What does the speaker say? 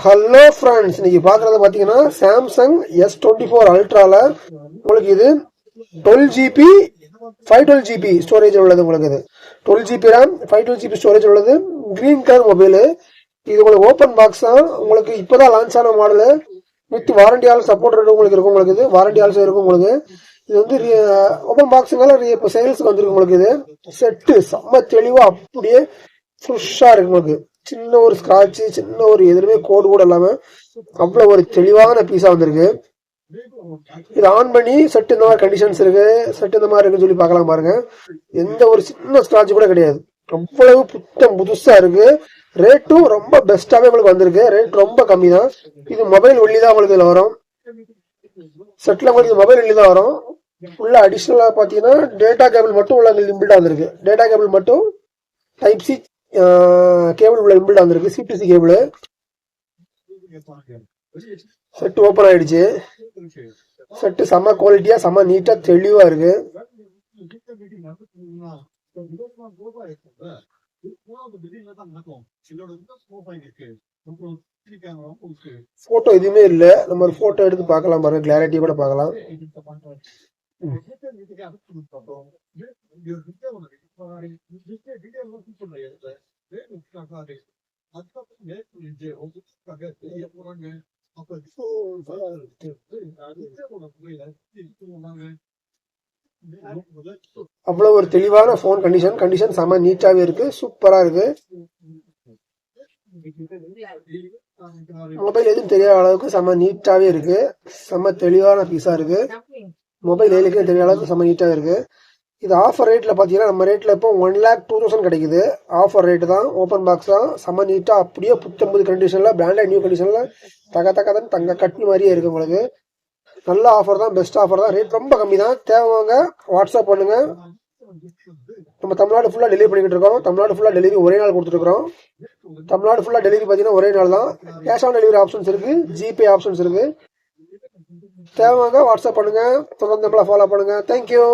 Hello friends, இன்னைக்கு பார்க்குறது பார்த்தீங்கன்னா சாம்சங் S24 அல்ட்ரால உங்களுக்கு இது 12GB 512GB ஸ்டோரேஜ் உள்ளது. உங்களுக்கு இது 12GB RAM 512GB ஸ்டோரேஜ் உள்ளது. Green colour mobile. இது உங்களுக்கு ஓப்பன் பாக்ஸ் தான். உங்களுக்கு இப்போதான் லான்ச் ஆன model. With warranty all support உங்களுக்கு இருக்கும். உங்களுக்கு இது வாரண்டி ஆல்சோ இருக்கும். உங்களுக்கு இது வந்து ஓப்பன் பாக்ஸுனால இப்போ சேல்ஸுக்கு வந்துருக்கு. உங்களுக்கு இது செட்டு செம்ம தெளிவாக அப்படியே ஃப்ரெஷ்ஷாக இருக்கு. உங்களுக்கு சின்ன ஒரு ஸ்கிராட்ச், சின்ன ஒரு எதுவுமே கோடு கூட இல்லாம அவ்வளவு ஒரு தெளிவான பீஸா வந்திருக்கு. இது ஆன் பண்ணி செட் இந்த மாதிரி கண்டிஷன்ஸ் இருக்கு, செட் இந்த மாதிரி இருக்குன்னு சொல்லி பார்க்கலாம். பாருங்க, எந்த ஒரு சின்ன ஸ்கிராட்ச் கூட கிடையாது. அவ்வளவு புத்தம் புதுசா இருக்கு. ரேட்டும் ரொம்ப பெஸ்டாவே உங்களுக்கு வந்திருக்கு. ரேட் ரொம்ப கம்மி தான். இது மொபைல் ஒல்லி தான் உங்களுக்கு இதுல வரும். செட்ல உங்களுக்கு மொபைல் ஒல்லி தான் வரும். உள்ள அடிஷனலா பாத்தீங்கன்னா டேட்டா கேபிள் மட்டும் உள்ள இன்பில்டா வந்திருக்கு. டேட்டா கேபிள் மட்டும் டைப் சி கேபிள் உள்ள இன்பில்ட் வந்திருக்கு. C2C cable. செட் ஓபன் ஆயிடுச்சு. செட் செம்ம குவாலிட்டியா செம்ம நீட்டா தெளிவா இருக்கு. போட்டோ எதுவுமே இல்ல. நம்ம ஒரு போட்டோ எடுத்து பார்க்கலாம். பாருங்க, கிளாரிட்டி கூட பார்க்கலாம். அவ்வளவு ஒரு தெளிவான போன். கண்டிஷன் செம நீட்டாவே இருக்கு. சூப்பரா இருக்கு. மொபைல் எதுவும் தெரியாத அளவுக்கு செம நீட்டாவே இருக்கு. செம தெளிவான பீஸா இருக்கு. மொபைல் ஏழுக்கு தெரியாத அளவுக்கு செம நீட்டாவே இருக்கு. இது ஆஃபர் ரேட்ல பாத்தீங்கன்னா நம்ம ரேட்ல இப்போ 1,02,000 கிடைக்குது. ஆஃபர் ரேட் தான். ஓப்பன் பாக்ஸ் தான். செம நீட்டா அப்படியே புத்தம்பது கண்டிஷன்ல பிராண்டட் நியூ கண்டிஷன்ல தகதகதான் தங்க கட்டி மாதிரியே இருக்கு. உங்களுக்கு நல்ல ஆஃபர் தான், பெஸ்ட் ஆஃபர் தான். ரேட் ரொம்ப கம்மி தான். தேவைங்க வாட்ஸ்அப் பண்ணுங்க. நம்ம தமிழ்நாடு ஃபுல்லா டெலிவரி பண்ணிக்கிட்டு இருக்கோம். தமிழ்நாடு ஃபுல்லா டெலிவரி ஒரே நாள் கொடுத்துட்டு இருக்கோம். தமிழ்நாடு ஃபுல்லா டெலிவரி பாத்தீங்கன்னா ஒரே நாள் தான். கேஷ் ஆன் டெலிவரி ஆப்ஷன்ஸ் இருக்கு, ஜிபே ஆப்ஷன்ஸ் இருக்கு. தேவைங்க வாட்ஸ்அப் பண்ணுங்க. தொடர்ந்து நம்மள ஃபாலோ பண்ணுங்க. தேங்க்யூ.